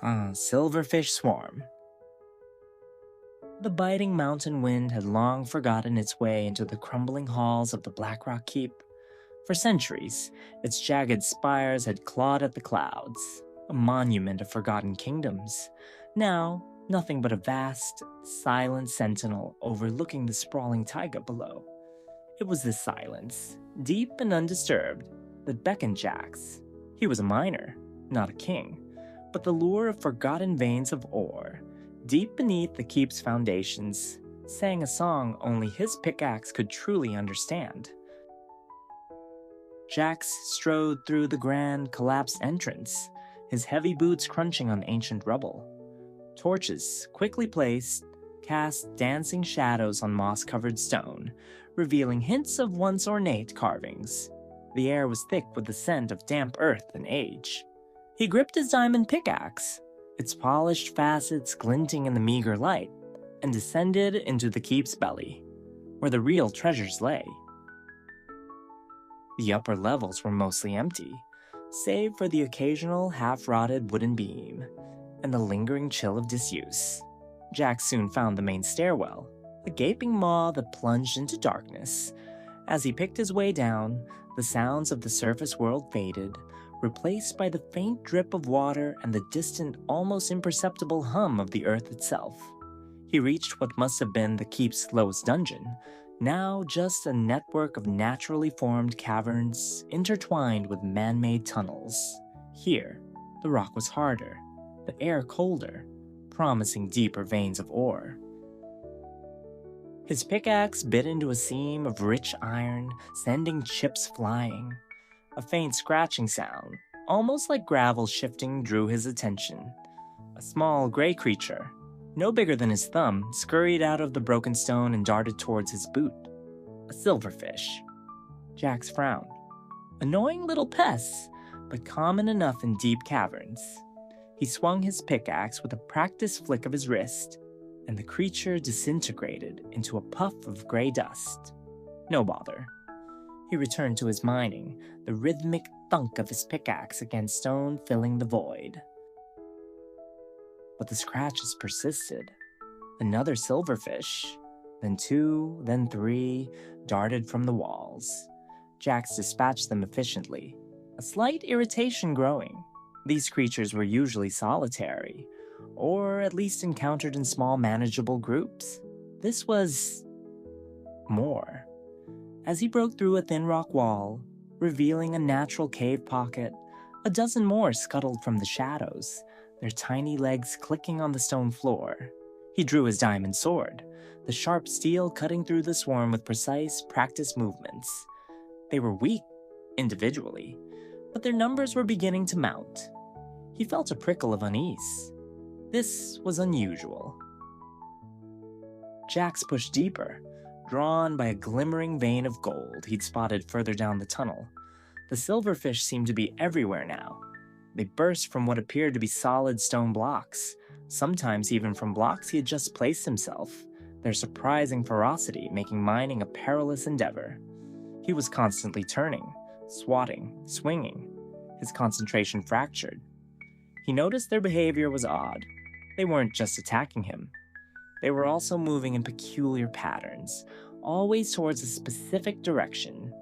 Silverfish swarm. The biting mountain wind had long forgotten its way into the crumbling halls of the Blackrock Keep. For centuries, its jagged spires had clawed at the clouds, a monument of forgotten kingdoms. Now, nothing but a vast, silent sentinel overlooking the sprawling taiga below. It was this silence, deep and undisturbed, that beckoned Jax. He was a miner, not a king, but the lure of forgotten veins of ore, deep beneath the keep's foundations, sang a song only his pickaxe could truly understand. Jax strode through the grand, collapsed entrance, his heavy boots crunching on ancient rubble. Torches, quickly placed, cast dancing shadows on moss-covered stone, revealing hints of once ornate carvings. The air was thick with the scent of damp earth and age. He gripped his diamond pickaxe, its polished facets glinting in the meager light, and descended into the keep's belly, where the real treasures lay. The upper levels were mostly empty, save for the occasional half-rotted wooden beam and the lingering chill of disuse. Jax soon found the main stairwell, a gaping maw that plunged into darkness. As he picked his way down, the sounds of the surface world faded, replaced by the faint drip of water and the distant, almost imperceptible hum of the earth itself. He reached what must have been the keep's lowest dungeon, now just a network of naturally formed caverns intertwined with man-made tunnels. Here, the rock was harder, the air colder, promising deeper veins of ore. His pickaxe bit into a seam of rich iron, sending chips flying. A faint scratching sound, almost like gravel shifting, drew his attention. A small gray creature, no bigger than his thumb, scurried out of the broken stone and darted towards his boot. A silverfish. Jax frowned. Annoying little pests, but common enough in deep caverns. He swung his pickaxe with a practiced flick of his wrist, and the creature disintegrated into a puff of gray dust. No bother. He returned to his mining, the rhythmic thunk of his pickaxe against stone filling the void. But the scratches persisted. Another silverfish, then two, then three, darted from the walls. Jax dispatched them efficiently, a slight irritation growing. These creatures were usually solitary, or at least encountered in small manageable groups. This was more. As he broke through a thin rock wall, revealing a natural cave pocket, a dozen more scuttled from the shadows, their tiny legs clicking on the stone floor. He drew his diamond sword, the sharp steel cutting through the swarm with precise, practiced movements. They were weak, individually, but their numbers were beginning to mount. He felt a prickle of unease. This was unusual. Jax pushed deeper, drawn by a glimmering vein of gold he'd spotted further down the tunnel. The silverfish seemed to be everywhere now. They burst from what appeared to be solid stone blocks, sometimes even from blocks he had just placed himself, their surprising ferocity making mining a perilous endeavor. He was constantly turning, swatting, swinging, his concentration fractured. He noticed their behavior was odd. They weren't just attacking him. They were also moving in peculiar patterns, always towards a specific direction,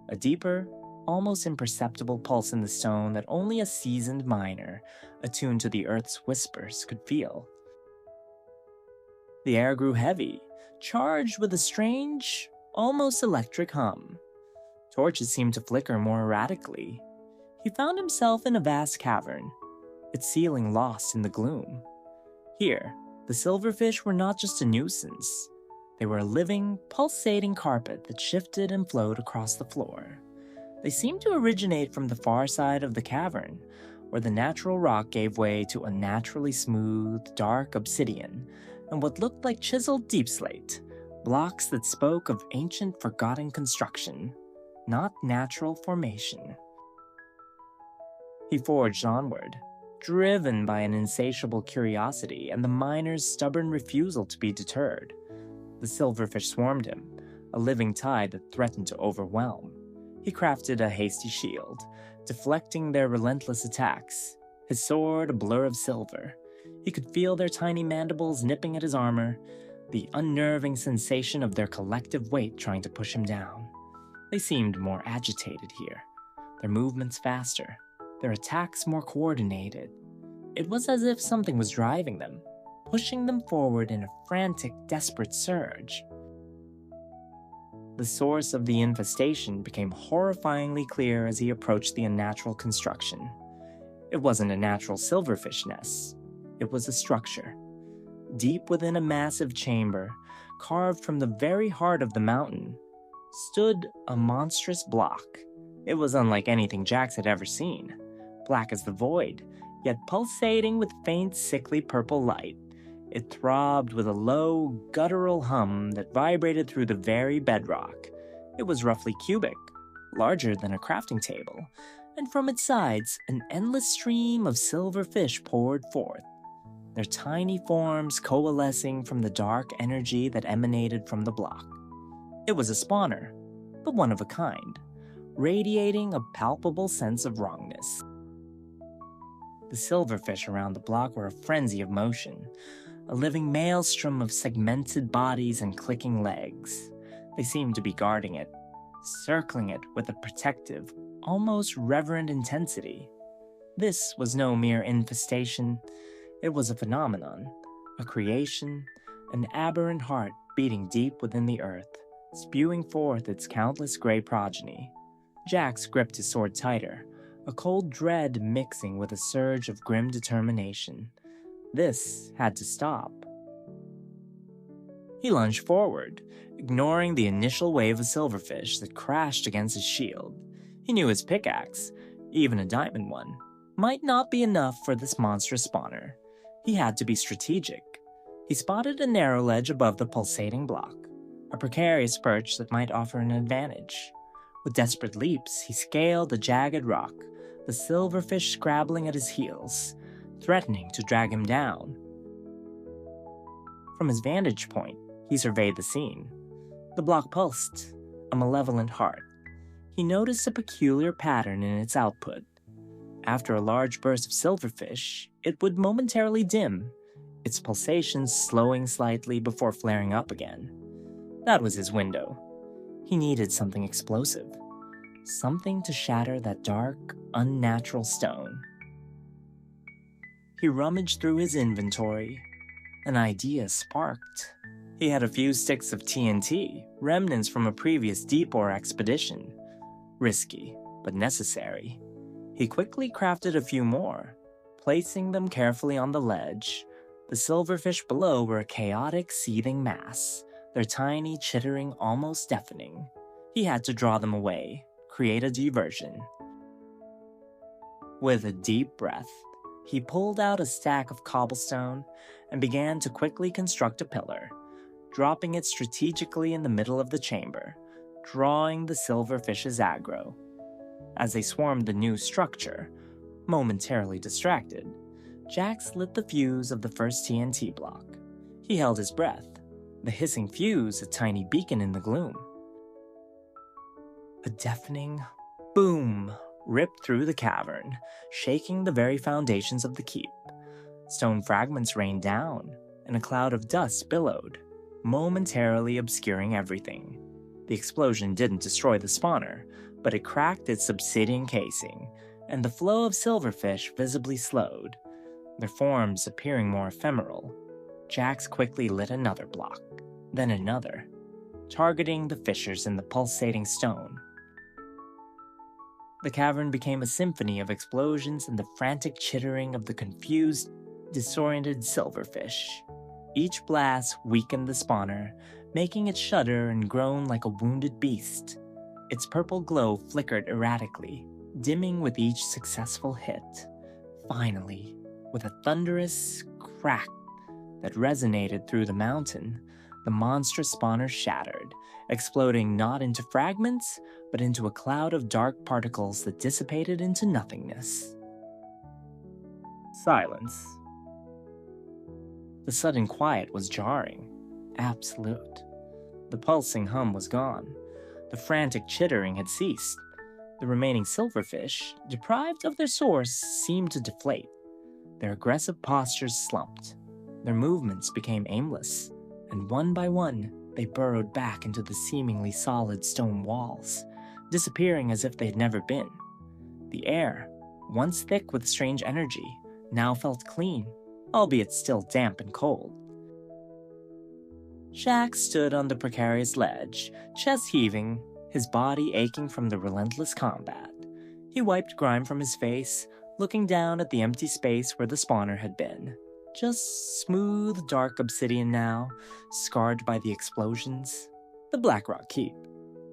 a deeper, almost imperceptible pulse in the stone that only a seasoned miner, attuned to the earth's whispers, could feel. The air grew heavy, charged with a strange, almost electric hum. Torches seemed to flicker more erratically. He found himself in a vast cavern, its ceiling lost in the gloom. Here, the silverfish were not just a nuisance. They were a living, pulsating carpet that shifted and flowed across the floor. They seemed to originate from the far side of the cavern, where the natural rock gave way to unnaturally smooth, dark obsidian and what looked like chiseled deep slate, blocks that spoke of ancient, forgotten construction, not natural formation. He forged onward, driven by an insatiable curiosity and the miner's stubborn refusal to be deterred. The silverfish swarmed him, a living tide that threatened to overwhelm. He crafted a hasty shield, deflecting their relentless attacks. his sword a blur of silver. He could feel their tiny mandibles nipping at his armor, the unnerving sensation of their collective weight trying to push him down. They seemed more agitated here, their movements faster, their attacks more coordinated. It was as if something was driving them, pushing them forward in a frantic, desperate surge. The source of the infestation became horrifyingly clear as he approached the unnatural construction. It wasn't a natural silverfish nest. It was a structure. Deep within a massive chamber, carved from the very heart of the mountain, stood a monstrous block. It was unlike anything Jax had ever seen. Black as the void, yet pulsating with faint, sickly purple light. It throbbed with a low, guttural hum that vibrated through the very bedrock. It was roughly cubic, larger than a crafting table, and from its sides, an endless stream of silver fish poured forth, their tiny forms coalescing from the dark energy that emanated from the block. It was a spawner, but one of a kind, radiating a palpable sense of wrongness. The silverfish around the block were a frenzy of motion, a living maelstrom of segmented bodies and clicking legs. They seemed to be guarding it, circling it with a protective, almost reverent intensity. This was no mere infestation. It was a phenomenon, a creation, an aberrant heart beating deep within the earth, spewing forth its countless gray progeny. Jax gripped his sword tighter, a cold dread mixing with a surge of grim determination. This had to stop. He lunged forward, ignoring the initial wave of silverfish that crashed against his shield. He knew his pickaxe, even a diamond one, might not be enough for this monstrous spawner. He had to be strategic. He spotted a narrow ledge above the pulsating block, a precarious perch that might offer an advantage. With desperate leaps, he scaled the jagged rock, the silverfish scrabbling at his heels, threatening to drag him down. From his vantage point, he surveyed the scene. The block pulsed, a malevolent heart. He noticed a peculiar pattern in its output. After a large burst of silverfish, it would momentarily dim, its pulsations slowing slightly before flaring up again. That was his window. He needed something explosive, something to shatter that dark, unnatural stone. He rummaged through his inventory. An idea sparked. He had a few sticks of TNT, remnants from a previous deep ore expedition. Risky, but necessary. He quickly crafted a few more, placing them carefully on the ledge. The silverfish below were a chaotic, seething mass, their tiny chittering almost deafening. He had to draw them away, create a diversion. With a deep breath, he pulled out a stack of cobblestone and began to quickly construct a pillar, dropping it strategically in the middle of the chamber, drawing the silverfish's aggro. As they swarmed the new structure, momentarily distracted, Jax lit the fuse of the first TNT block. He held his breath, the hissing fuse a tiny beacon in the gloom. A deafening boom ripped through the cavern, shaking the very foundations of the keep. Stone fragments rained down, and a cloud of dust billowed, momentarily obscuring everything. The explosion didn't destroy the spawner, but it cracked its obsidian casing, and the flow of silverfish visibly slowed, their forms appearing more ephemeral. Jax quickly lit another block, then another, targeting the fissures in the pulsating stone. The cavern became a symphony of explosions and the frantic chittering of the confused, disoriented silverfish. Each blast weakened the spawner, making it shudder and groan like a wounded beast. Its purple glow flickered erratically, dimming with each successful hit. Finally, with a thunderous crack that resonated through the mountain, the monstrous spawner shattered, exploding not into fragments, but into a cloud of dark particles that dissipated into nothingness. Silence. The sudden quiet was jarring, absolute. The pulsing hum was gone. The frantic chittering had ceased. The remaining silverfish, deprived of their source, seemed to deflate, Their aggressive postures slumped. Their movements became aimless, and one by one, they burrowed back into the seemingly solid stone walls, disappearing as if they had never been. The air, once thick with strange energy, now felt clean, albeit still damp and cold. Jack stood on the precarious ledge, chest heaving, his body aching from the relentless combat. He wiped grime from his face, looking down at the empty space where the spawner had been. Just smooth, dark obsidian now, scarred by the explosions. The Blackrock Keep,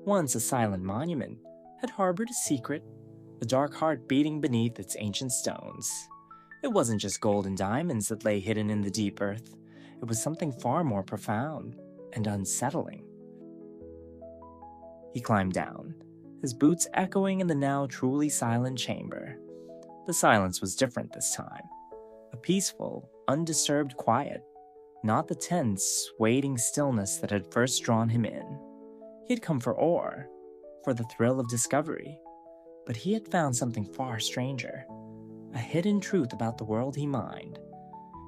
once a silent monument, had harbored a secret, a dark heart beating beneath its ancient stones. It wasn't just gold and diamonds that lay hidden in the deep earth. It was something far more profound and unsettling. He climbed down, his boots echoing in the now truly silent chamber. The silence was different this time. A peaceful, undisturbed quiet, not the tense, waiting stillness that had first drawn him in. He had come for ore, for the thrill of discovery, but he had found something far stranger, a hidden truth about the world he mined.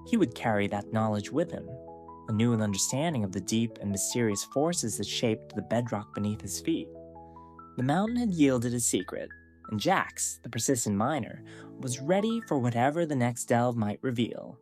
He would carry that knowledge with him, a new understanding of the deep and mysterious forces that shaped the bedrock beneath his feet. The mountain had yielded his secret, and Jax, the persistent miner, was ready for whatever the next delve might reveal.